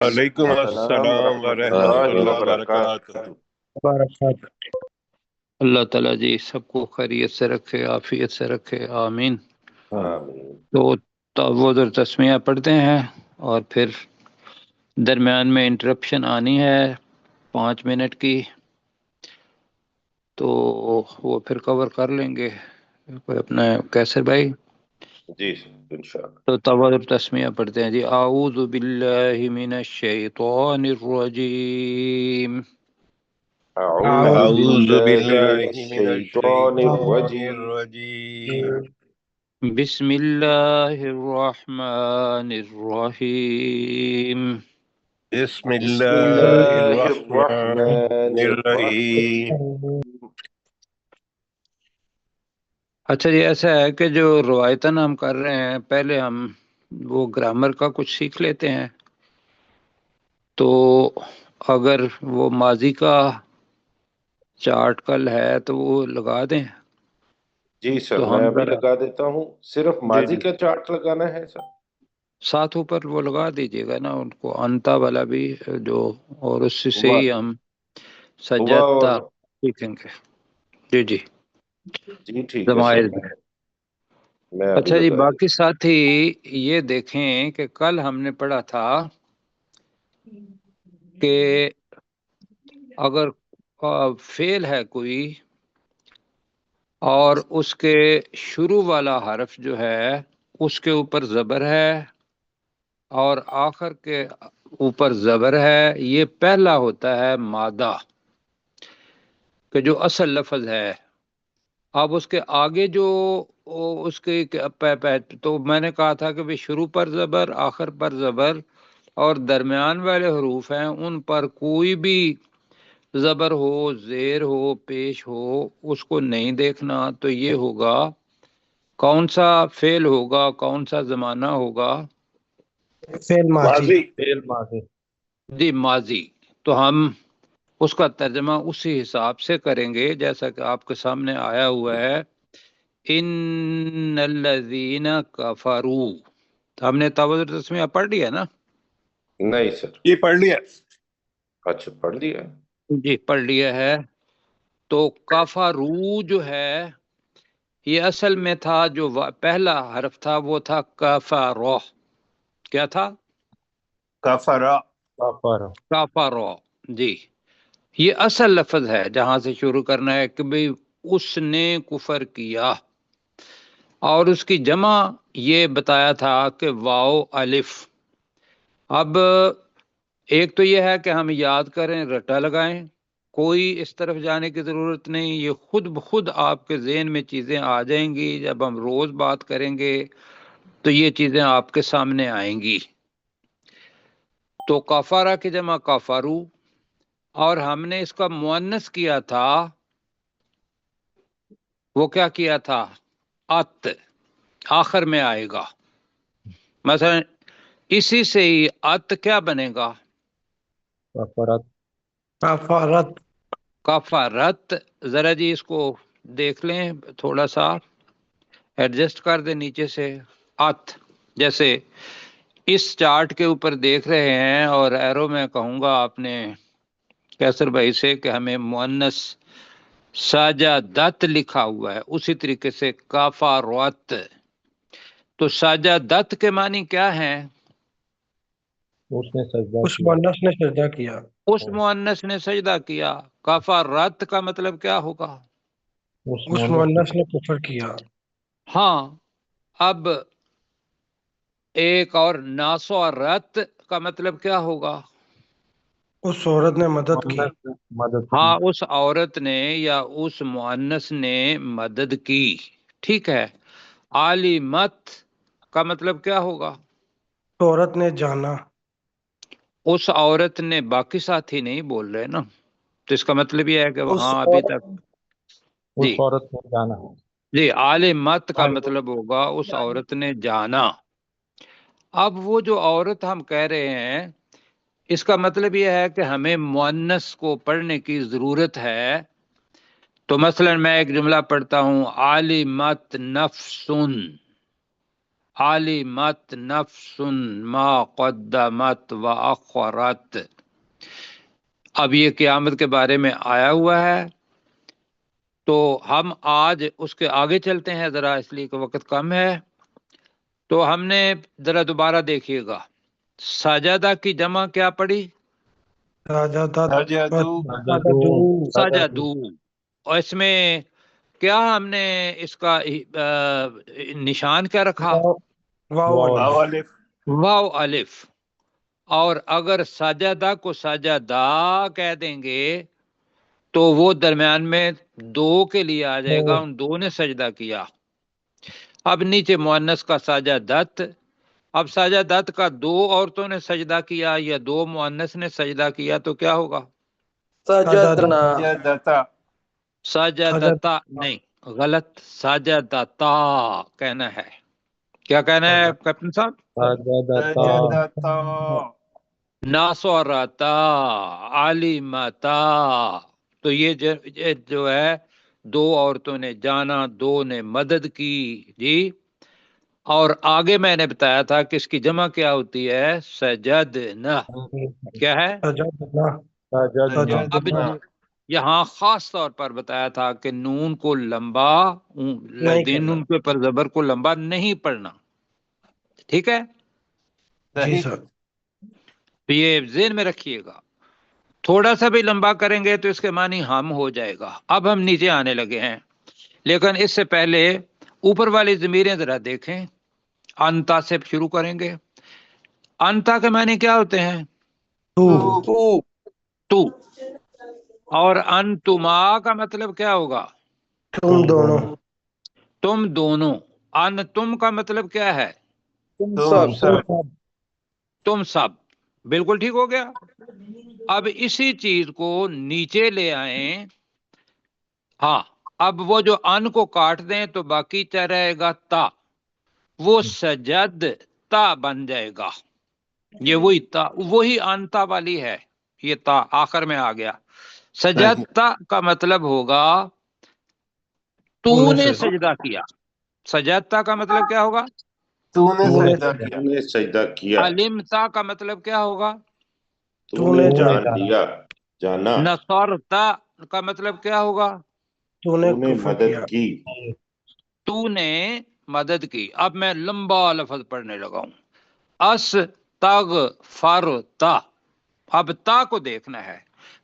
وعلیکم السلام السلام ورحمۃ ورحمۃ اللہ اللہ وبرکاتہ۔ وبرکاتہ۔ بارکات۔ اللہ تعالیٰ جی سب کو خیریت سے رکھے، عافیت سے رکھے، آمین۔ آمین۔ تو تعوذ اور تسمیہ پڑھتے ہیں اور پھر درمیان میں انٹرپشن آنی ہے 5 منٹ کی، تو وہ پھر کور کر لیں گے کوئی اپنا کیسر بھائی۔ جی انشاءاللہ۔ تو تعوذ اور تسمیہ پڑھتے ہیں جی۔ اعوذ باللہ من الشیطان الرجیم، اعوذ اعوذ باللہ من باللہ من الشیطان الشیطان الرجیم۔ الرجیم۔ بسم اللہ الرحمن الرحیم۔ بسم بسم اللہ اللہ الرحمن الرحمن الرحیم۔ الرحیم۔ اچھا جی، ایسا ہے کہ جو روایتاً ہم کر رہے ہیں، پہلے ہم وہ گرامر کا کچھ سیکھ لیتے ہیں، تو اگر وہ ماضی کا چارٹ کل ہے تو وہ لگا دیں جی سر، تو میں ہم ابھی ذرا، لگا دیتا ہوں۔ صرف جی ماضی جی کا چارٹ لگانا ہے سر؟ ساتھ اوپر وہ لگا دیجیے گا نا ان کو، انتا والا بھی جو، اور اس سے ہوا ہی ہم ہوا اور سجدتا سیکھیں گے۔ جی جی جی ٹھیک ہے سر، ضمائر میں میں۔ میں ابھی اچھا جی، لگا باقی دیتا ساتھی یہ دیکھیں کہ کل ہم نے پڑھا تھا کہ اگر فعل ہے کوئی اور اس کے شروع والا حرف جو ہے اس کے اوپر زبر ہے اور آخر کے اوپر زبر ہے، یہ پہلا ہوتا ہے مادہ، کہ جو اصل لفظ ہے۔ اب اس کے آگے جو اس کے تو میں نے کہا تھا کہ بھی شروع پر زبر، آخر پر زبر، اور درمیان والے حروف ہیں ان پر کوئی بھی زبر ہو، زیر ہو، پیش ہو، اس کو نہیں دیکھنا۔ تو یہ ہوگا کون سا فعل ہوگا، کون سا زمانہ ہوگا؟ فعل ماضی۔ ماضی۔ فعل ماضی۔ جی ماضی۔ تو ہم اس کا ترجمہ اسی حساب سے کریں گے جیسا کہ آپ کے سامنے آیا ہوا ہے، ان الذین کفروا۔ ہم نے تعوذ تسمیہ پڑھ لیا نا؟ نہیں سر۔ یہ پڑھ لیا؟ اچھا پڑھ لیا۔ جی پڑھ لیا ہے۔ تو کفروا جو ہے یہ اصل میں تھا جو پہلا حرف تھا وہ تھا کفروا۔ کیا تھا؟ کفرا۔ کفر۔ کفروا۔ جی یہ اصل لفظ ہے جہاں سے شروع کرنا ہے کہ بھئی اس نے کفر کیا، اور اس کی جمع یہ بتایا تھا کہ واو الف۔ اب ایک تو یہ ہے کہ ہم یاد کریں، رٹا لگائیں، کوئی اس طرف جانے کی ضرورت نہیں، یہ خود بخود آپ کے ذہن میں چیزیں آ جائیں گی۔ جب ہم روز بات کریں گے تو یہ چیزیں آپ کے سامنے آئیں گی۔ تو کفارہ کی جمع کفارو، اور ہم نے اس کا مؤنث کیا تھا، وہ کیا کیا تھا؟ ات، آخر میں آئے گا۔ مثلا اسی سے ہی ات کیا بنے گا؟ کفرت۔ کفارت۔ کفارت۔ ذرا جی اس کو دیکھ لیں، تھوڑا سا ایڈجسٹ کر دیں نیچے سے۔ ات، جیسے اس چارٹ کے اوپر دیکھ رہے ہیں اور ایرو میں کہوں گا آپ نے کیسر بھائی سے کہ ہمیں مؤنث ساجدت لکھا ہوا ہے، اسی طریقے سے کفارت۔ تو ساجدت کے معنی کیا ہیں؟ اس نے سجدہ اس کیا۔ مؤنث نے سجدہ کیا۔ اس مؤنث نے سجدہ کیا۔ کفارت کا مطلب کیا ہوگا؟ اس مؤنث مؤنث نے کفر کیا۔ ہاں، اب ایک اور ناصرت کا مطلب کیا ہوگا؟ اس عورت نے مدد کی۔ مؤنث نے مدد کی۔ ہاں، اس عورت نے یا اس مؤنث نے مدد کی، ٹھیک ہے۔ عالمت کا مطلب کیا ہوگا؟ اس عورت نے جانا۔ اس عورت نے، باقی ساتھی نہیں بول رہے نا، تو اس کا مطلب یہ ہے کہ اس ہاں ابھی عورت تک۔ اس جی عورت نے جانا۔ جی، عالمت کا مطلب ہوگا اس عورت نے جانا۔ اب وہ جو عورت ہم کہہ رہے ہیں، اس کا مطلب یہ ہے کہ ہمیں مؤنث کو پڑھنے کی ضرورت ہے۔ تو مثلا میں ایک جملہ پڑھتا ہوں، عالمت نفس، عالمت نفس ما قدمت و اخرت. اب یہ قیامت کے بارے میں آیا ہوا ہے، تو ہم آج اس کے آگے چلتے ہیں ذرا، اس لیے کہ وقت کم ہے. تو ہم نے ذرا دوبارہ دیکھیے گا، سجدہ کی جمع کیا پڑی؟ سجدو. اور اس میں کیا ہم نے اس کا نشان کیا رکھا؟ واو الف واو الف. اور اگر سجدہ کو سجدہ کہہ دیں گے تو وہ درمیان میں دو کے لیے آ جائے گا، ان دو نے سجدہ کیا. اب نیچے مؤنث کا سجدت. اب سجدت کا دو عورتوں نے سجدہ کیا یا دو مؤنث نے سجدہ کیا تو کیا ہوگا؟ سجدنا سجدتا سجدتا نہیں، غلط، سجدتا کہنا ہے. کیا کہنا ہے کیپٹن صاحب؟ سجدتا ناصرتا، عالمتا. تو یہ جو ہے دو عورتوں نے جانا، دو نے مدد کی جی. اور آگے میں نے بتایا تھا کہ اس کی جمع کیا ہوتی ہے؟ سجدنا. کیا ہے؟ اب یہاں خاص طور پر بتایا تھا کہ نون کو لمبا، دین نون کے پر زبر کو لمبا نہیں پڑھنا، ٹھیک ہے؟ جی سر. تو یہ ذہن میں رکھیے گا، تھوڑا سا بھی لمبا کریں گے تو اس کے معنی ہم ہو جائے گا. اب ہم نیچے آنے لگے ہیں، لیکن اس سے پہلے اوپر والی ضمیریں ذرا دیکھیں. انتا سے شروع کریں گے. انتا کے معنی کیا ہوتے ہیں؟ تو. اور انتما کا مطلب کیا ہوگا؟ تم دونوں. تم دونوں. ان تم کا مطلب کیا ہے؟ تم سب تم سب. بالکل ٹھیک ہو گیا. اب اسی چیز کو نیچے لے آئیں. ہاں، اب وہ جو ان کو کاٹ دیں تو باقی چل رہے گا تا، وہ سجد تا بن جائے گا. یہ وہی تا، وہی انتا والی ہے. یہ تا آخر میں آ گیا. سجدتا کا مطلب ہوگا تو نے سجدہ کیا. سجدتا کا مطلب کیا ہوگا؟ تو نے سجدہ کیا. تو نے سجدہ کیا. علمتا کا مطلب کیا ہوگا؟ تو نے جان لیا، جانا. نصرتا کا مطلب کیا ہوگا؟ تو نے تو نے کفر مدد کیا. کی. تو نے مدد کی. اب میں لمبا لفظ پڑھنے لگا ہوں. اس تغ فر تا. اب تا کو دیکھنا ہے،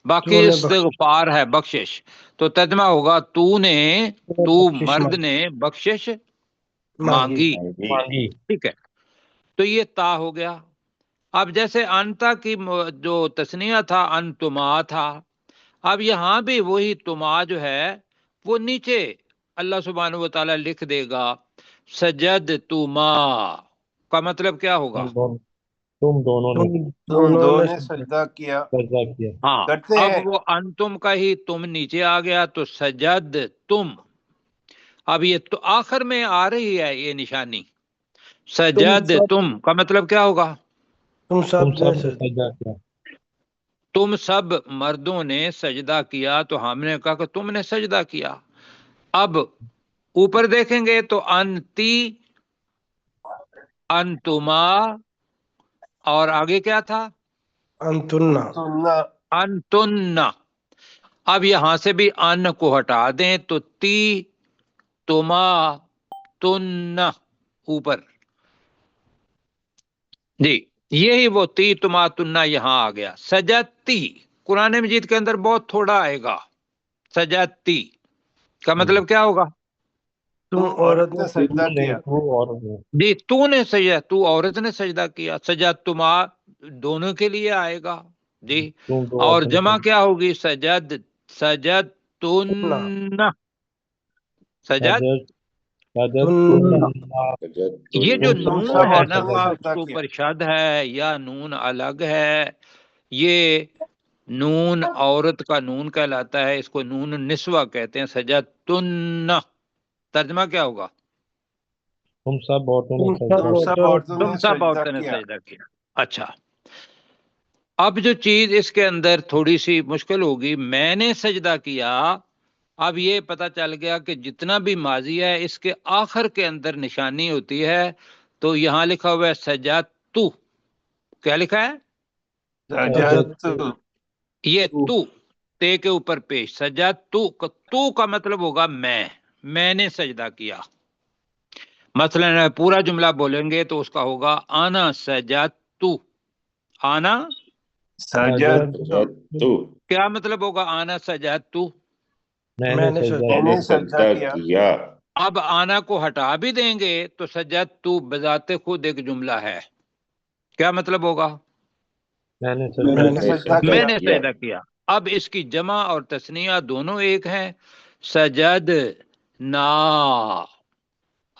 باقی استغفار ہے بخشش. تو ترجمہ ہوگا تو نے، تو مرد نے بخشش مانگی. ٹھیک ہے، تو یہ تا ہو گیا. اب جیسے انتا کی جو تسنیہ تھا انتما تھا، اب یہاں بھی وہی تما جو ہے وہ نیچے اللہ سبحانہ و تعالی لکھ دے گا سجد تما کا مطلب کیا ہوگا؟ تم دونوں نے تم دونوں نے سجدہ کیا. سجدہ کیا. ہاں، کرتے ہیں. اب وہ انتم کا ہی تم نیچے آ گیا تو سجد تم. اب یہ تو آخر میں آ رہی ہے یہ نشانی. سجد تم کا مطلب کیا ہوگا؟ تم تم سب سب نے سجدہ کیا. تم سب مردوں نے سجدہ کیا. تو ہم نے کہا کہ تم نے سجدہ کیا. اب اوپر دیکھیں گے تو انتی، انتما، اور آگے کیا تھا؟ انتنا. انتن. اب یہاں سے بھی ان کو ہٹا دیں تو تی، تما، تن اوپر. جی یہی وہ تی تما تننا یہاں آ گیا. سجتی قرآن مجید کے اندر بہت تھوڑا آئے گا. سجتی کا مطلب کیا ہوگا؟ تم عورت نے سجدہ کیا. جی تو نے سجدہ، تو عورت نے سجدہ کیا. سجد تما دونوں کے لیے آئے گا جی. اور جمع کیا ہوگی؟ سجد، سجد تن، سجد. یہ جو نون ہے نا اس کے اوپر شد ہے یا نون الگ ہے، یہ نون عورت کا نون کہلاتا ہے. اس کو نون نسوہ کہتے ہیں. سجد تن ترجمہ کیا ہوگا؟ تم سب عورتوں نے تم سب عورتوں نے سجدہ کیا. اچھا، اب جو چیز اس کے اندر تھوڑی سی مشکل ہوگی، میں نے سجدہ کیا. اب یہ پتہ چل گیا کہ جتنا بھی ماضی ہے اس کے آخر کے اندر نشانی ہوتی ہے تو یہاں لکھا ہوا ہے سجدتو، کیا لکھا ہے؟ سجدت یہ تو تے کے اوپر پیش، سجدتو، تو کا مطلب ہوگا میں نے سجدہ کیا. مثلا پورا جملہ بولیں گے تو اس کا ہوگا انا سجدتو، آنا سجدت تو کیا مطلب ہوگا آنا سجدتو؟ میں نے میں نے سجدہ سجدہ کیا. اب آنا کو ہٹا بھی دیں گے تو سجدتو بذات خود ایک جملہ ہے، کیا مطلب ہوگا؟ میں نے میں نے سجدہ میں کیا. نے سجدہ کیا. اب اس کی جمع اور تثنیہ دونوں ایک ہیں، سجد نا.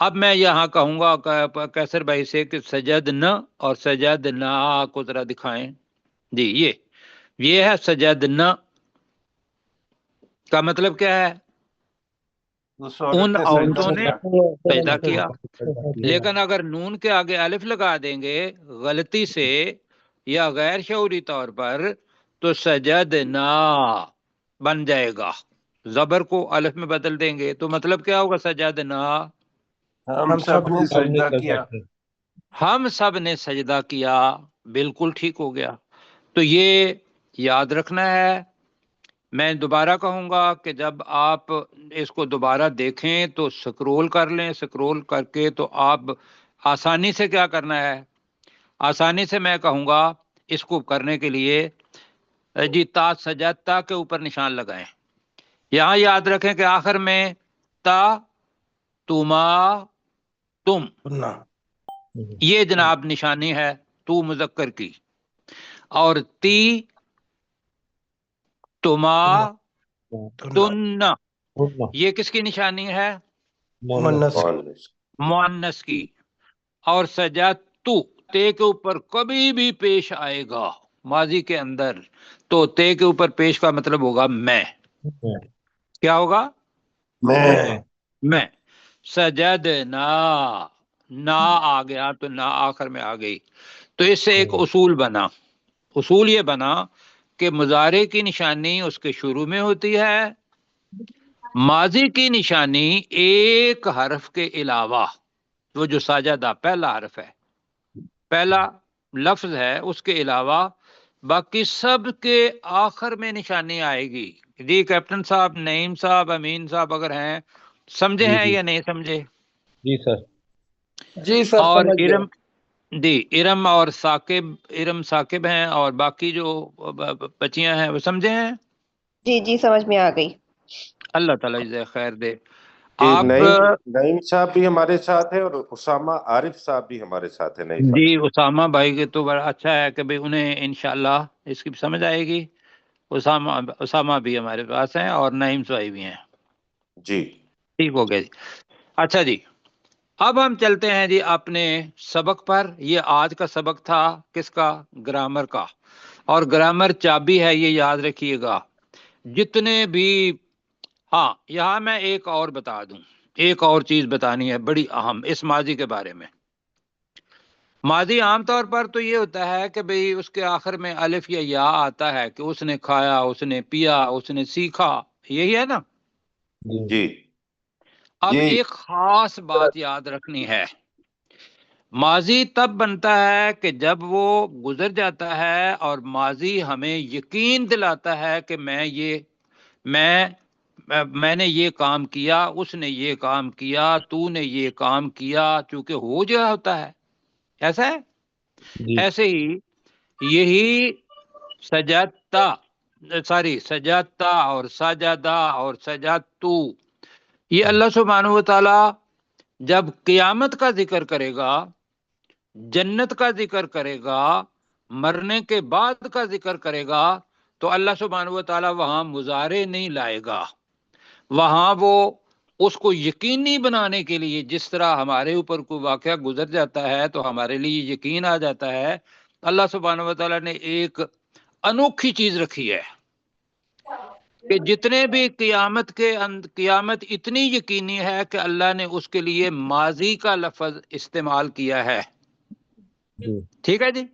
اب میں یہاں کہوں گا کیسر بھائی سے کہ سجد نہ اور سجد نا کو ذرا دکھائیں. جی یہ ہے سجد نہ کا مطلب کیا ہے؟ اس عورت ان نے عورتوں سجدہ نے کیا. سجدہ کیا. لیکن اگر نون کے آگے الف لگا دیں گے غلطی سے یا غیر شعوری طور پر تو سجدنا بن جائے گا، زبر کو الف میں بدل دیں گے تو مطلب کیا ہوگا؟ سجدنا ہم سب نے سجدہ کیا. ہم سب نے سجدہ کیا. بالکل ٹھیک ہو گیا. تو یہ یاد رکھنا ہے. میں دوبارہ کہوں گا کہ جب آپ اس کو دوبارہ دیکھیں تو سکرول کر لیں، سکرول کر کے تو آپ آسانی سے کیا کرنا ہے، آسانی سے میں کہوں گا اس کو کرنے کے لیے جی تا سجدتا کے اوپر نشان لگائیں. یہاں یاد رکھیں کہ آخر میں تا تما تم یہ جناب نشانی ہے تو مذکر کی، اور تی تما تن یہ کس کی نشانی ہے؟ مؤنث کی. اور سجدتو تے کے اوپر کبھی بھی پیش آئے گا ماضی کے اندر تو تے کے اوپر پیش کا مطلب ہوگا میں. کیا ہوگا؟ میں. سجد نا آ گیا تو نا آخر میں آ گئی. تو اس سے ایک اصول بنا، اصول یہ بنا کہ مضارع کی نشانی اس کے شروع میں ہوتی ہے، ماضی کی نشانی ایک حرف کے علاوہ، وہ جو ساجدہ پہلا حرف ہے، پہلا لفظ ہے، اس کے علاوہ باقی سب کے آخر میں نشانی آئے گی. جی کیپٹن صاحب، نعیم صاحب، امین صاحب اگر ہیں سمجھے ہیں یا نہیں سمجھے؟ جی سر. جی سر اور سمجھ گیا. ارم، جی ارم اور ثاقب، ارم ثاقب ہیں اور باقی جو بچیاں ہیں وہ سمجھے ہیں؟ جی جی سمجھ میں آ گئی. اللہ تعالیٰ جزائے خیر دے. کہ آپ نعیم صاحب بھی ہمارے ساتھ ہیں اور اسامہ عارف صاحب بھی ہمارے ساتھ ہیں. نعیم جی اسامہ بھائی کے تو بڑا اچھا ہے کہ بھئی انہیں انشاءاللہ اس کی سمجھ آئے گی. اسامہ بھی ہمارے پاس ہیں اور نعیم صاحب بھی ہیں. جی ٹھیک ہو گیا جی. اچھا جی، اب ہم چلتے ہیں جی اپنے سبق پر. یہ آج کا سبق تھا کس کا؟ گرامر کا. اور گرامر چابی ہے، یہ یاد رکھیے گا. جتنے بھی، ہاں یہاں میں ایک اور بتا دوں، ایک اور چیز بتانی ہے بڑی اہم اس ماضی کے بارے میں. ماضی عام طور پر تو یہ ہوتا ہے کہ بھئی اس کے آخر میں الف یا یا آتا ہے کہ اس نے کھایا، اس نے پیا، اس نے سیکھا، یہی ہے نا. جی اب ایک خاص بات یاد رکھنی ہے، ماضی تب بنتا ہے کہ جب وہ گزر جاتا ہے اور ماضی ہمیں یقین دلاتا ہے کہ میں نے یہ کام کیا، اس نے یہ کام کیا، تو نے یہ کام کیا، چونکہ ہو جا ہوتا ہے. ایسا ہے؟ ایسے ہی یہی سجدتا اور سجدہ اور سجدتو، یہ اللہ سبحانہ و تعالی جب قیامت کا ذکر کرے گا، جنت کا ذکر کرے گا، مرنے کے بعد کا ذکر کرے گا تو اللہ سبحانہ و تعالی وہاں مضارع نہیں لائے گا. وہاں وہ اس کو یقینی بنانے کے لیے، جس طرح ہمارے اوپر کوئی واقعہ گزر جاتا ہے تو ہمارے لیے یقین آ جاتا ہے، اللہ سبحانہ و تعالیٰ نے ایک انوکھی چیز رکھی ہے کہ جتنے بھی قیامت اتنی یقینی ہے کہ اللہ نے اس کے لیے ماضی کا لفظ استعمال کیا ہے. ٹھیک ہے جی.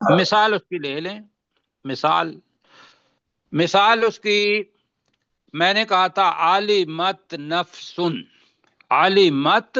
مثال اس کی لے لیں. مثال اس کی میں نے کہا تھا عالمت نفسن، عالمت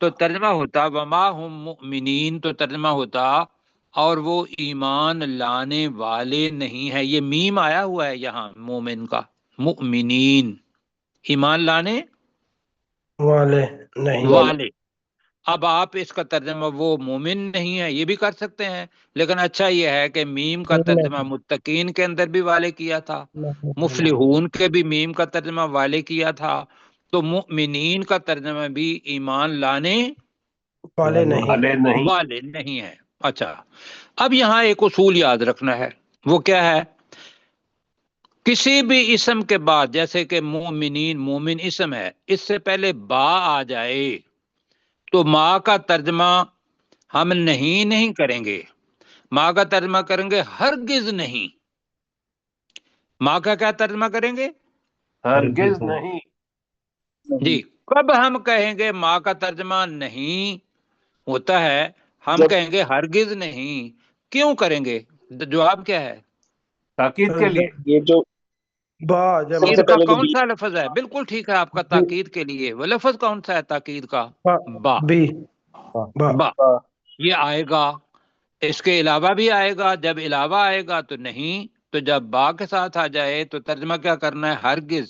تو ترجمہ ہوتا وما ہم مؤمنین، تو ترجمہ ہوتا اور وہ ایمان لانے والے نہیں ہے. یہ میم آیا ہوا ہے یہاں مومن کا، مؤمنین ایمان لانے والے نہیں. والے. اب آپ اس کا ترجمہ وہ مومن نہیں ہے یہ بھی کر سکتے ہیں، لیکن اچھا یہ ہے کہ میم کا ترجمہ متقین کے اندر بھی والے کیا تھا، مفلحون کے بھی میم کا ترجمہ والے کیا تھا، تو مؤمنین کا ترجمہ بھی ایمان لانے والے نہیں. والے نہیں. والے نہیں ہے. اچھا اب یہاں ایک اصول یاد رکھنا ہے، وہ کیا ہے؟ کسی بھی اسم کے بعد، جیسے کہ مومنین مومن اسم ہے، اس سے پہلے با آ جائے تو ماں کا ترجمہ ہم نہیں کریں گے، ماں کا ترجمہ کریں گے ہرگز نہیں. ماں کا کیا ترجمہ کریں گے؟ ہرگز نہیں. جی. کب ہم کہیں گے ماں کا ترجمہ نہیں ہوتا ہے؟ ہم کہیں گے ہرگز نہیں. کیوں کریں گے؟ جواب کیا ہے؟ تاکید کے لیے. یہ جو با جب تاکید کا کون سا لفظ ہے؟ بالکل ٹھیک ہے آپ کا، تاکید کے لیے وہ لفظ کون سا ہے تاکید کا؟ با. بی با یہ آئے گا، اس کے علاوہ بھی آئے گا. جب علاوہ آئے گا تو نہیں، تو جب با کے ساتھ آ جائے تو ترجمہ کیا کرنا ہے؟ ہرگز.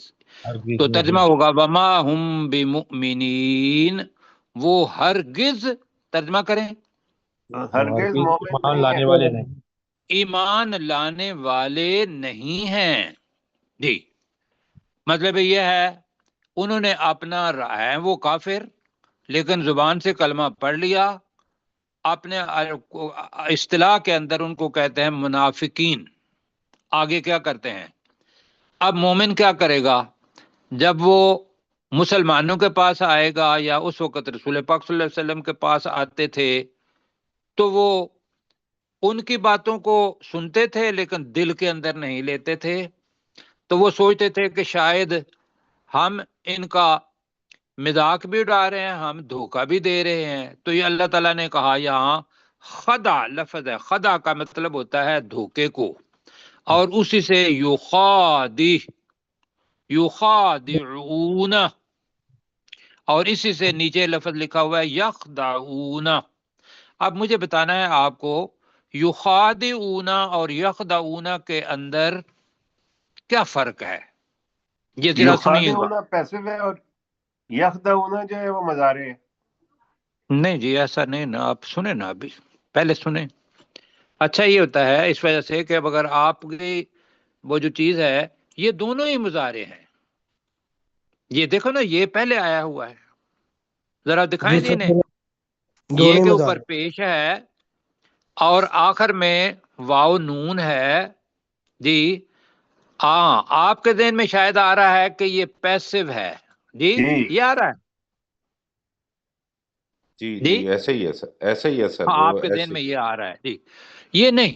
تو ترجمہ ہوگا وما ہم بمؤمنین، وہ ہرگز ترجمہ کریں ہرگز مومن ایمان نہیں لانے ہے. والے نہیں. ایمان لانے والے نہیں ہیں. جی. مطلب یہ ہے انہوں نے اپنا ہے وہ کافر، لیکن زبان سے کلمہ پڑھ لیا. اپنے اصطلاح کے اندر ان کو کہتے ہیں منافقین. آگے کیا کرتے ہیں؟ اب مومن کیا کرے گا؟ جب وہ مسلمانوں کے پاس آئے گا یا اس وقت رسول پاک صلی اللہ علیہ وسلم کے پاس آتے تھے تو وہ ان کی باتوں کو سنتے تھے لیکن دل کے اندر نہیں لیتے تھے. تو وہ سوچتے تھے کہ شاید ہم ان کا مذاق بھی اڑا رہے ہیں، ہم دھوکہ بھی دے رہے ہیں. تو یہ اللہ تعالیٰ نے کہا یہاں خدع لفظ ہے، خدع کا مطلب ہوتا ہے دھوکے کو، اور اسی سے یخادعون، اور اسی سے نیچے لفظ لکھا ہوا ہے یخدعون. اب مجھے بتانا ہے آپ کو یخادعون اور یخدعون کے اندر کیا فرق ہے، یہ ذرا سنیے گا. یخادعون پیسو ہے اور یخدعون جو ہے وہ مضارع ہے. نہیں جی ایسا نہیں نا، آپ سنیں نا، ابھی پہلے سنیں. اچھا یہ ہوتا ہے اس وجہ سے کہ اب اگر آپ کی وہ جو چیز ہے یہ دونوں ہی مضارع ہیں. یہ دیکھو نا، یہ پہلے آیا ہوا ہے، ذرا دکھائیں جی نے. یہ کے اوپر پیش ہے اور آخر میں واو نون ہے. جی ہاں، آپ کے ذہن میں شاید آ رہا ہے کہ یہ پیسو ہے. جی یہ آ رہا ہے. جی جی ایسے ہی ہے سر، ایسے ہی ہے سر. ہاں وہ آپ کے ذہن ایسے میں یہ آ رہا ہے. جی یہ نہیں،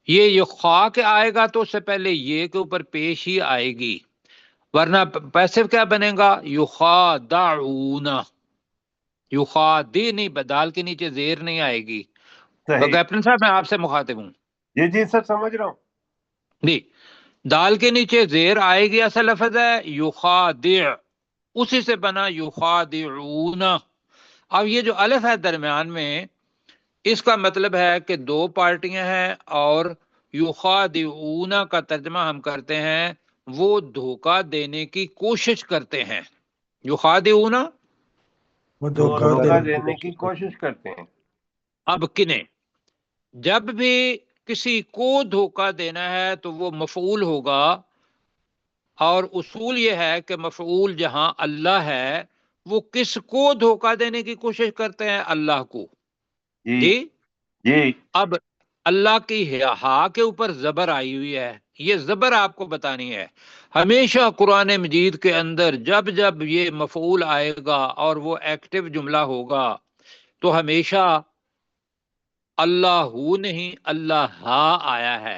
یہ خواہ کے آئے گا تو اس سے پہلے یہ کے اوپر پیش ہی آئے گی، ورنہ پیسو کیا بنے گا؟ یخادعون. یخادی نہیں، بدال کے نیچے زیر نہیں آئے گی. صحیح. کیپٹن صاحب میں آپ سے مخاطب ہوں. جی جی سر سمجھ رہا ہوں. جی دال کے نیچے زیر آئے گی، اصل لفظ ہے یخادع، اسی سے بنا یخادعون. اب یہ جو الف ہے درمیان میں، اس کا مطلب ہے کہ دو پارٹیاں ہیں، اور یخادعون کا ترجمہ ہم کرتے ہیں وہ دھوکہ دینے کی کوشش کرتے ہیں. یخادعون وہ دھوکہ دینے کی کوشش کرتے ہیں. اب کنہیں جب بھی کسی کو دھوکہ دینا ہے تو وہ مفعول ہوگا، اور اصول یہ ہے کہ مفعول جہاں اللہ ہے وہ کس کو دھوکہ دینے کی کوشش کرتے ہیں؟ اللہ کو. جی جی اب اللہ کی ہا کے اوپر زبر آئی ہوئی ہے، یہ زبر آپ کو بتانی ہے. ہمیشہ قرآن مجید کے اندر جب جب یہ مفعول آئے گا اور وہ ایکٹیو جملہ ہوگا تو ہمیشہ اللہ نہیں اللہ ہا آیا ہے.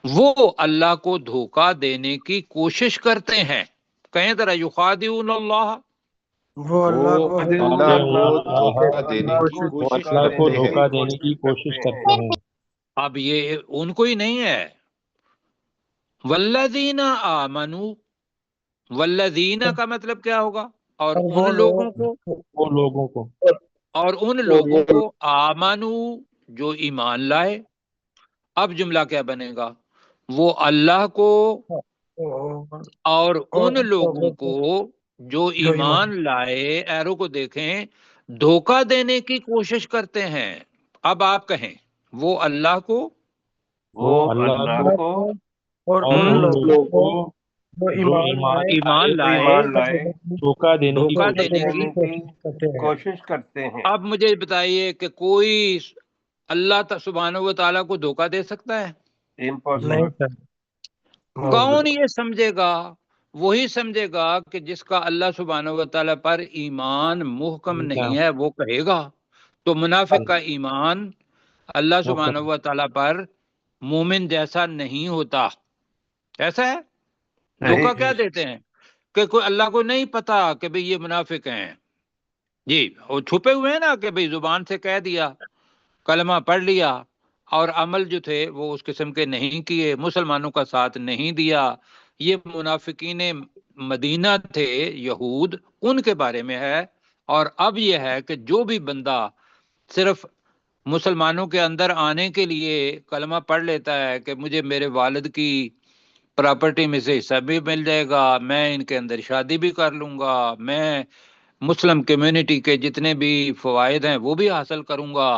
وہ اللہ کو دھوکہ دینے کی کوشش کرتے ہیں. کہیں ذرا یخادعون اللہ، وہ اللہ کو دھوکہ دینے کی کوشش اللہ کو کرتے ہیں. دھوکہ دینے کی کوشش کرتے ہیں. اب یہ ان کو ہی نہیں ہے. والذین آمنوا، والذین کا مطلب کیا ہوگا؟ اور اور وہ ان لوگوں کو وہ لوگوں کو اور ان لوگوں کو آمنو جو ایمان لائے. اب جملہ کیا بنے گا؟ وہ اللہ کو اور ان لوگوں کو جو جو ایمان ایمان لائے، ایرو کو دیکھیں، دھوکہ دینے کی کوشش کرتے ہیں. اب آپ کہیں وہ اللہ کو وہ اللہ کو اور اور ان ان لوگوں لوگوں کو کو جو جو ایمان جو لائے ایمان لائے دھوکہ دینے کی دھوکہ کوشش دینے کی کوشش کرتے ہیں. اب مجھے بتائیے کہ کوئی اللہ سبحانہ و تعالیٰ کو دھوکہ دے سکتا ہے؟ امپاسبل. نہیں سر کون یہ سمجھے گا؟ وہی سمجھے گا کہ جس کا اللہ سبحانہ و تعالیٰ پر ایمان محکم نہیں ہے، وہ کہے گا. تو منافق کا ایمان اللہ سبحانہ و تعالیٰ پر مومن جیسا نہیں ہوتا. ایسا ہے؟ دھوکہ کیا دیتے ہیں کہ کوئی اللہ کو نہیں پتا کہ بھئی یہ منافق ہیں. جی، وہ چھپے ہوئے ہیں نا کہ بھئی زبان سے کہہ دیا، کلمہ پڑھ لیا، اور عمل جو تھے وہ اس قسم کے نہیں کیے، مسلمانوں کا ساتھ نہیں دیا. یہ منافقین مدینہ تھے یہود، ان کے بارے میں ہے. اور اب یہ ہے کہ جو بھی بندہ صرف مسلمانوں کے اندر آنے کے لیے کلمہ پڑھ لیتا ہے کہ مجھے میرے والد کی پراپرٹی میں سے حصہ بھی مل جائے گا، میں ان کے اندر شادی بھی کر لوں گا، میں مسلم کمیونٹی کے جتنے بھی فوائد ہیں وہ بھی حاصل کروں گا،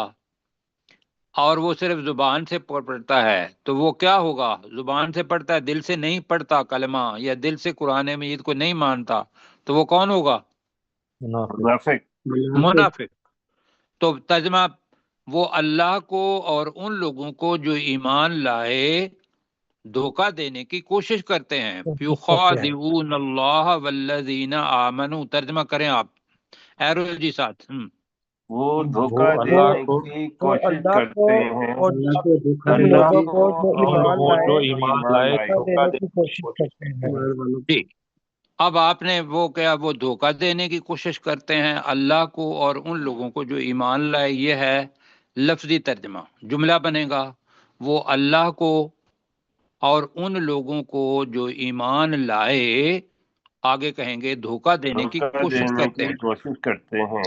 اور وہ صرف زبان سے پڑھتا ہے، تو وہ کیا ہوگا؟ زبان سے پڑھتا ہے، دل سے نہیں پڑھتا کلمہ، یا دل سے قرآن مجید کو نہیں مانتا، تو وہ کون ہوگا؟ منافق. منافق. تو ترجمہ، وہ اللہ کو اور ان لوگوں کو جو ایمان لائے دھوکہ دینے کی کوشش کرتے ہیں. یخادعون اللہ والذین آمنوا. ترجمہ کریں آپ، ایرو جی ساتھ. وہ دھوکہ وہ اللہ دینے کو کی وہ کوشش اللہ کو کرتے ہیں اور ان اللہ لوگوں کو کو جو اور ایمان وہ لائے جو جو ایمان ایمان لائے لائے. دھوکہ دینے کی کوشش کرتے ہیں. جی، اب آپ نے وہ کیا، وہ دھوکہ دینے کی کوشش کرتے ہیں اللہ کو اور ان لوگوں کو جو ایمان لائے. یہ ہے لفظی ترجمہ. جملہ بنے گا وہ اللہ کو اور ان لوگوں کو جو ایمان لائے، آگے کہیں گے دھوکہ دینے کی دھوکہ کوشش دینے کرتے کی ہیں. کوشش کرتے ہیں.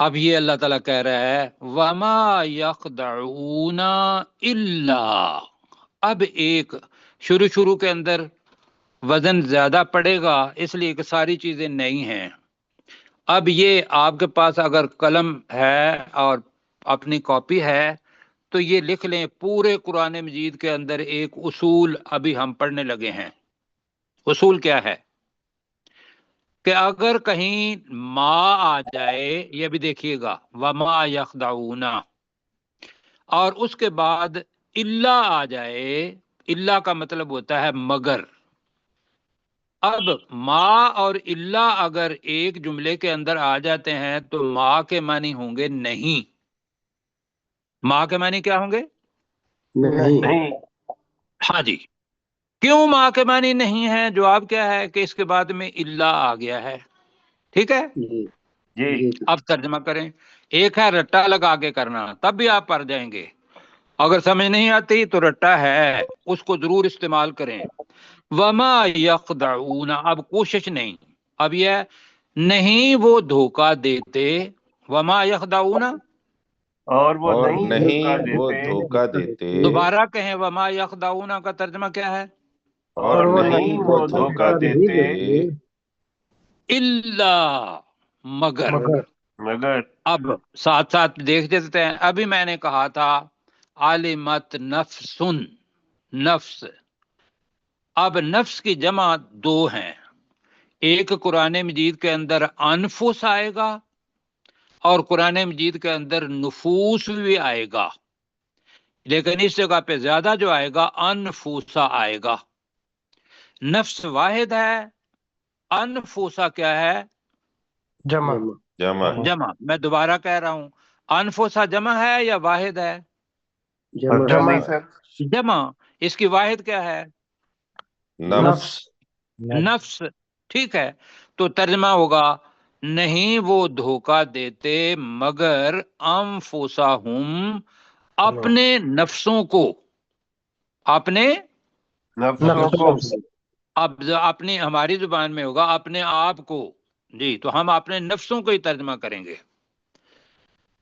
اب یہ اللہ تعالیٰ کہہ رہا ہے وَمَا يَخْدَعُونَ إِلَّا. اب ایک شروع کے اندر وزن زیادہ پڑے گا، اس لیے کہ ساری چیزیں نئی ہیں. اب یہ آپ کے پاس اگر قلم ہے اور اپنی کاپی ہے تو یہ لکھ لیں، پورے قرآن مجید کے اندر ایک اصول ابھی ہم پڑھنے لگے ہیں. اصول کیا ہے؟ کہ اگر کہیں ما آ جائے، یہ بھی دیکھیے گا، وما یخدعون، اور اس کے بعد الا آ جائے. الا کا مطلب ہوتا ہے مگر. اب ما اور الا اگر ایک جملے کے اندر آ جاتے ہیں تو ما کے معنی ہوں گے نہیں. ما کے معنی کیا ہوں گے؟ نہیں. ہاں جی. کیوں ما کے معنی نہیں ہے؟ جواب کیا ہے کہ اس کے بعد میں الا آ گیا ہے. ٹھیک ہے، جی. اب ترجمہ کریں. ایک ہے رٹا لگا کے کرنا، تب بھی آپ پڑھ جائیں گے. اگر سمجھ نہیں آتی تو رٹا ہے، اس کو ضرور استعمال کریں. وما یخدعون، اب کوشش نہیں، اب یہ نہیں وہ دھوکہ دیتے. وما یخدعون، اور وہ اور نہیں نہیں دھوکہ وہ دیتے. دھوکہ دیتے دوبارہ کہیں وما یخدعون کا ترجمہ کیا ہے؟ اور وہ نہیں وہ دھوکہ دیتے الا، مگر. مگر اب ساتھ ساتھ دیکھ دیتے ہیں. ابھی میں نے کہا تھا عالمت نفس، نفس. اب نفس کی جمع دو ہیں. ایک قرآن مجید کے اندر انفس آئے گا اور قرآن مجید کے اندر نفوس بھی آئے گا، لیکن اس جگہ پہ زیادہ جو آئے گا انفوسا آئے گا. نفس واحد ہے، انفوسا کیا ہے؟ جمع. جمع. میں دوبارہ کہہ رہا ہوں، انفوسا جمع ہے یا واحد ہے؟ پتہ نہیں سر. جمع. اس کی واحد کیا ہے؟ نفس. نفس. ٹھیک ہے، تو ترجمہ ہوگا نہیں وہ دھوکہ دیتے مگر انفسہم، اپنے نفسوں کو. اپنے نفسوں کو. اب اپنی ہماری زبان میں ہوگا اپنے آپ کو. جی تو ہم اپنے نفسوں کو ہی ترجمہ کریں گے.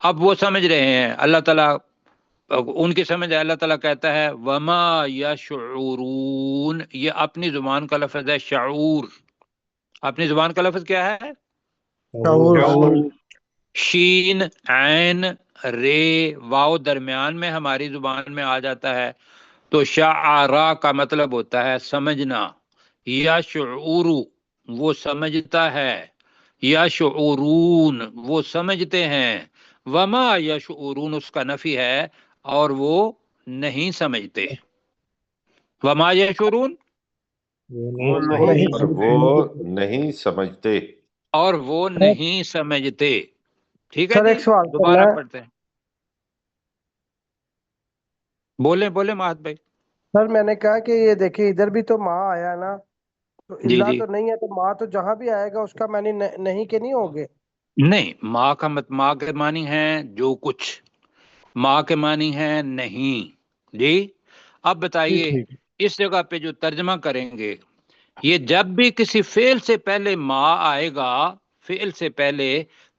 اب وہ سمجھ رہے ہیں اللہ تعالیٰ ان کی سمجھ ہے. اللہ تعالیٰ کہتا ہے وما یشعرون، یہ اپنی زبان کا لفظ ہے شعور. اپنی زبان کا لفظ کیا ہے؟ شعور. شین عین رے واو درمیان میں ہماری زبان میں آ جاتا ہے تو شعرا کا مطلب ہوتا ہے سمجھنا. یا شعور وہ سمجھتا ہے، یا شعورون وہ سمجھتے ہیں. وما یشعرون اس کا نفی ہے اور وہ نہیں سمجھتے. وما یشعرون وہ نہیں اور وہ نہیں سمجھتے. اور وہ نہیں سمجھتے. ٹھیک ہے سر جی، ایک سوال دوبارہ کرنا ہے. پڑھتے ہیں. بولیں ماہد بھائی. سر میں نے کہا کہ یہ دیکھیں ادھر بھی تو ماں آیا نا، تو جی اللہ جی تو نہیں ہے، تو ماں تو جہاں بھی آئے گا اس کا معنی نہیں کہ نہیں ہوگے. نہیں، ماں کے معنی ہیں جو کچھ، ماں کے معنی ہیں نہیں. جی اب بتائیے ٹھیک. اس جگہ پہ جو ترجمہ کریں گے، یہ جب بھی کسی فعل سے پہلے ماں آئے گا، فعل سے پہلے،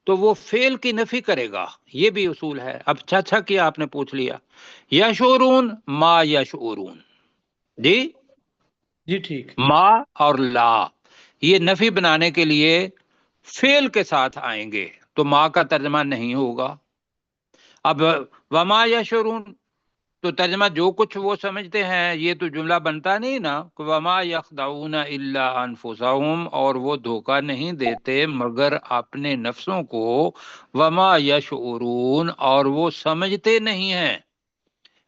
تو وہ فعل کی نفی کرے گا. یہ بھی اصول ہے. اب اچھا کیا آپ نے پوچھ لیا. یشعرون ما یشعرون. جی جی ٹھیک. ما اور لا یہ نفی بنانے کے لیے فعل کے ساتھ آئیں گے تو ما کا ترجمہ نہیں ہوگا. اب وما یشعرون تو ترجمہ جو کچھ وہ سمجھتے ہیں، یہ تو جملہ بنتا نہیں نا. وما یخدعون الا انفسهم اور وہ دھوکہ نہیں دیتے مگر اپنے نفسوں کو. وما یشعرون اور وہ سمجھتے نہیں ہیں.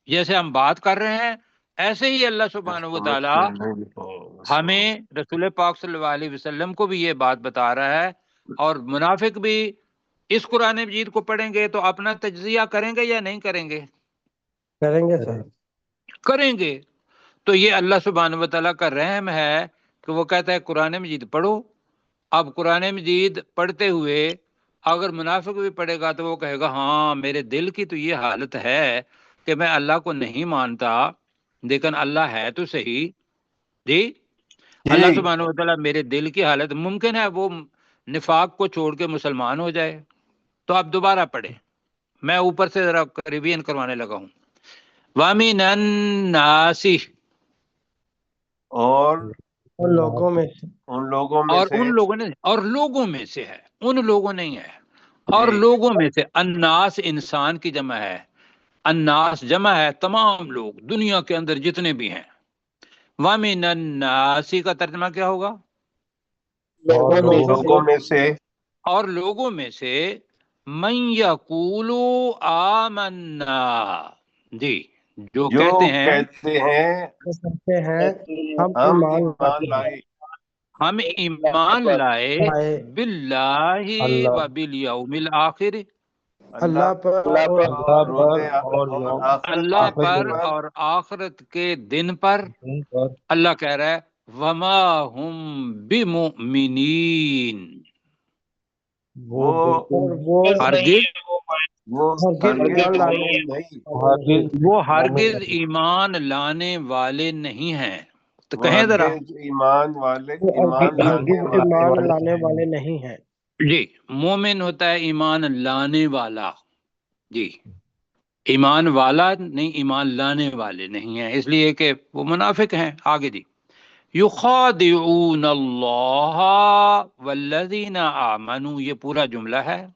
جیسے ہم بات کر رہے ہیں ایسے ہی اللہ سبحانہ و تعالی ہمیں رسول پاک صلی اللہ علیہ وسلم کو بھی یہ بات بتا رہا ہے. اور منافق بھی اس قرآن مجید کو پڑھیں گے تو اپنا تجزیہ کریں گے یا نہیں کریں گے؟ کریں گے سر. کریں گے. تو یہ اللہ سبحانہ و تعالیٰ کا رحم ہے کہ وہ کہتا ہے قرآن مجید پڑھو. اب قرآن مجید پڑھتے ہوئے اگر منافق بھی پڑھے گا تو وہ کہے گا ہاں میرے دل کی تو یہ حالت ہے کہ میں اللہ کو نہیں مانتا، لیکن اللہ ہے تو صحیح. جی اللہ سبحانہ و تعالیٰ میرے دل کی حالت، ممکن ہے وہ نفاق کو چھوڑ کے مسلمان ہو جائے. تو آپ دوبارہ پڑھیں، میں اوپر سے ذرا ریویژن کروانے لگا ہوں. وَمِنَ النَّاسِ اور اور لوگوں میں سے. ان لوگوں میں اور سے ان لوگوں نے، اور لوگوں میں سے ہے، ان لوگوں نہیں ہے. اور جی. لوگوں میں سے، الناس انسان کی جمع ہے، الناس جمع ہے تمام لوگ دنیا کے اندر جتنے بھی ہیں. وَمِنَ النَّاسِ کا ترجمہ کیا ہوگا؟ لوگوں میں سے اور لوگوں میں سے من یقول آمنا. جی جو جو کہتے ہیں کہتے ہیں ہم ہم ایمان ایمان لاتے ہیں. لائے ہم ایمان لائے لائے باللہ اللہ و بالیوم الآخر، اللہ پر اور اللہ روز پر اور یوم آخرت اللہ آخرت پر کے اور آخرت کے دن پر. دن پر اللہ کہہ رہا ہے وما ہم بمؤمنین، وہ بالکل وہ ہرگز وہ ہرگز ایمان لانے نہیں ہرگز وہ مومن ہرگز نہیں. ایمان لانے والے نہیں ہیں. تو وہ کہیں ذرا ہرگز ایمان ہرگز لانے والے ایمان لانے والے نہیں ہیں. جی مومن ہوتا ہے ایمان لانے والا. جی ایمان والا نہیں، ایمان لانے والے نہیں ہیں، اس لیے کہ وہ منافق ہیں. آگے جی یخادعون اللہ والذین آمنوا، یہ پورا جملہ ہے.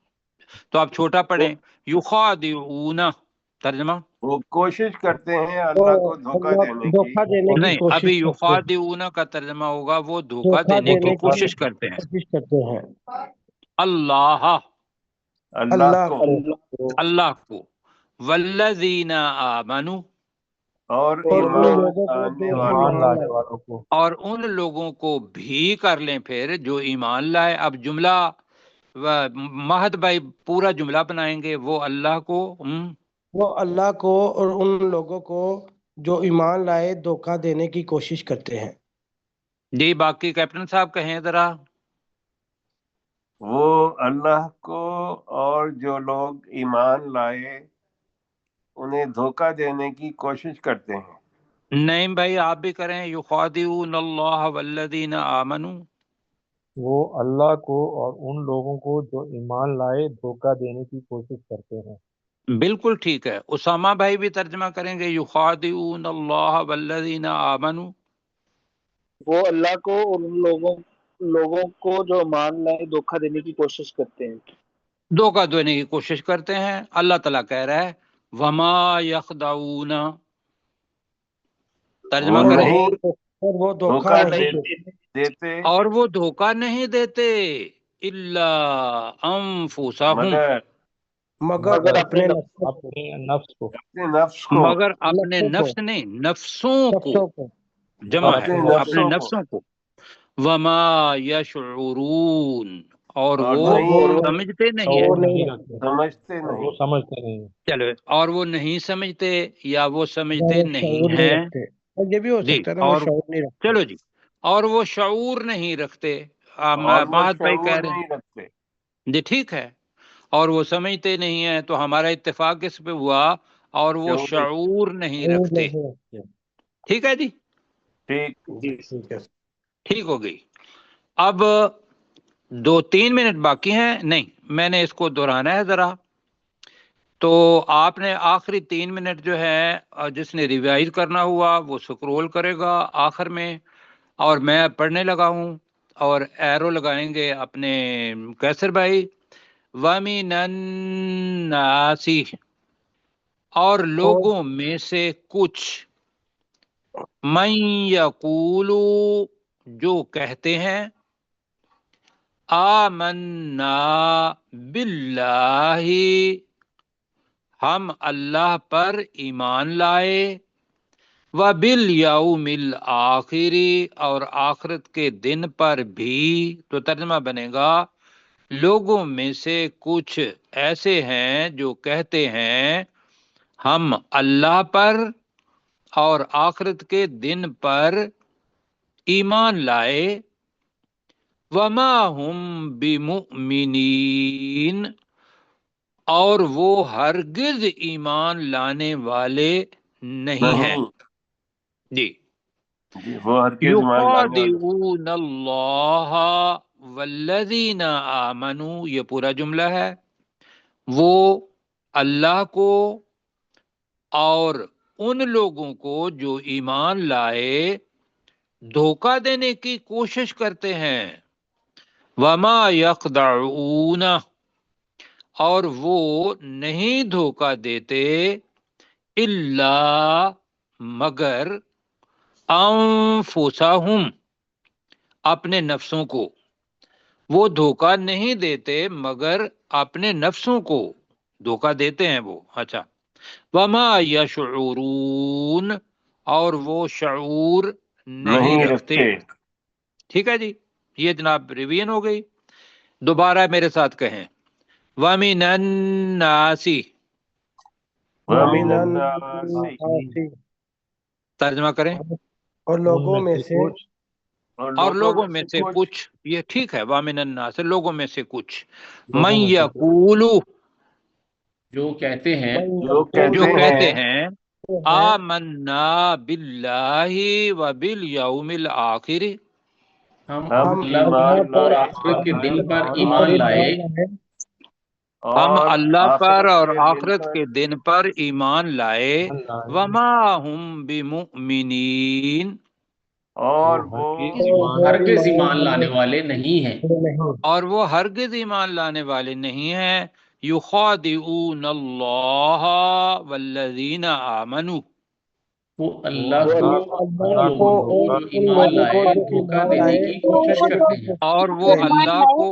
تو آپ چھوٹا پڑھیں یخادعون، ترجمہ وہ کوشش کرتے ہیں اللہ کو دھوکہ دینے کی. دھوکہ دینے کی نہیں، کوشش ابھی کرتے ہیں. یخادعون کا ترجمہ ہوگا وہ دھوکہ دھوکہ دینے کی دینے کی کوشش کرتے ہیں. کوشش کرتے ہیں اللہ اللہ کو اللہ کو، والذین آمنوا اور اور ان ایمان لوگوں کو لانے جو والوں ایمان لانے والوں کو. اور ان لوگوں کو بھی کر لیں پھر جو ایمان لائے. اب جملہ مہد بھائی پورا جملہ بنائیں گے. وہ اللہ کو وہ اللہ کو اور ان لوگوں کو جو ایمان لائے دھوکہ دینے کی کوشش کرتے ہیں. جی باقی کیپٹن صاحب کہیں ذرا. وہ اللہ کو اور جو لوگ ایمان لائے انہیں دھوکہ دینے کی کوشش کرتے ہیں. نہیں بھائی آپ بھی کریں یخادعون اللہ والذین آمنوا. وہ اللہ کو اور ان لوگوں کو جو ایمان لائے دھوکہ دینے کی کوشش کرتے ہیں۔ بالکل ٹھیک ہے، اسامہ بھائی بھی ترجمہ کریں گے، یخادعون اللہ والذین آمنوا۔ وہ اللہ کو اور ان لوگوں کو جو ایمان لائے دھوکہ دینے کی کوشش کرتے ہیں۔ دھوکہ دینے کی کوشش کرتے ہیں۔ اللہ تعالیٰ کہہ رہا ہے وما یخدعون، ترجمہ وہ کریں، نہیں اور وہ دھوکہ دھوکہ نہیں دیتے اور وہ دھوکہ نہیں دیتے الا انفسہم، مگر اپنے اپنے نفس کو، اپنے نفس کو، مگر اپنے نفسوں کو، نفس نہیں، نفسوں کو، نفسوں کو، جمع ہے، اپنے اپنے نفسوں کو، نفسوں کو، وما یشعرون، اور اور وہ نہیں سمجھتے نہیں ہیں، شعور نہیں رکھتے، سمجھتے اور وہ نہیں۔ سمجھتے نہیں۔ چلو، اور وہ نہیں سمجھتے یا وہ سمجھتے وہ نہیں شعور نہیں ہیں، رکھتے، اور یہ بھی ہو جی، سکتا ہے نا وہ اور شعور نہیں رکھتے۔ چلو جی، اور وہ شعور نہیں رکھتے، اور وہ مہت بھائی کہہ شعور رہے نہیں رکھتے۔ ہیں جی ٹھیک ہے، اور وہ سمجھتے نہیں ہیں، تو ہمارا اتفاق کس پہ ہوا؟ اور وہ شعور، شعور نہیں شعور رکھتے، نہیں رکھتے۔ ٹھیک ہے جی، ٹھیک۔ جی ٹھیک ہے۔ ٹھیک ہو گئی۔ اب 2-3 منٹ باقی ہیں، نہیں میں نے اس کو دہرانا ہے ذرا، تو آپ نے آخری 3 منٹ جو ہے جس نے ریوائز کرنا ہوا وہ سکرول کرے گا آخر میں، اور میں پڑھنے لگا ہوں، اور ایرو لگائیں گے اپنے کیسر بھائی، وَمِنَ النَّاسِ، اور لوگوں میں سے کچھ، مَن یقولو، جو کہتے ہیں، آمنا باللہ، ہم اللہ پر ایمان لائے، وبالیوم الآخر، اور آخرت کے دن پر بھی، تو ترجمہ بنے گا لوگوں میں سے کچھ ایسے ہیں جو کہتے ہیں ہم اللہ پر اور آخرت کے دن پر ایمان لائے، وما ہم بمؤمنین، اور وہ ہرگز ایمان لانے والے نہیں ہیں، جی، جی، وہ ہرگز ایمان لانے والے۔ یخادعون اللہ والذین آمنوا، یہ پورا جملہ ہے، وہ اللہ کو اور ان لوگوں کو جو ایمان لائے دھوکہ دینے کی کوشش کرتے ہیں، وما یخدعون، اور وہ نہیں دھوکہ دیتے، الا، مگر، انفسہم، اپنے نفسوں کو، وہ دھوکہ نہیں دیتے مگر اپنے نفسوں کو دھوکہ دیتے ہیں وہ، اچھا، وما یشعرون، اور وہ شعور نہیں رکھتے، ٹھیک ہے جی، یہ جناب ریویژن ہو گئی، دوبارہ میرے ساتھ کہیں، وَمِنَ النَّاسِ، وَمِنَ النَّاسِ، ترجمہ کریں، اور لوگوں میں سے کچھ، اور لوگوں میں سے کچھ، یہ ٹھیک ہے، وَمِنَ النَّاسِ، لوگوں میں سے کچھ، لوگوں مَن میں سے یقول، جو کہتے ہیں، جو کہتے ہیں آمنا باللہ وبالیوم الآخر، ہم ہم اللہ ایمان پر اور لائے آخرت کے دن پر ایمان لائے، ہم اور اللہ پر آخرت اور کے دن آخرت پر کے دن پر ایمان لائے، وما ہم بمؤمنین، اور وہ ہرگز ایمان لانے والے نہیں ہیں، اور وہ ہرگز ایمان لانے والے نہیں ہیں، یخادعون اللہ والذین آمنوا، وہ اللہ کو اور ان اللہ لوگوں کو جو اور ان ایمان لوگوں لائے کو جو دھوکہ ایمان دینے لائے کی کوشش کرتے ہیں۔ اور وہ اللہ کو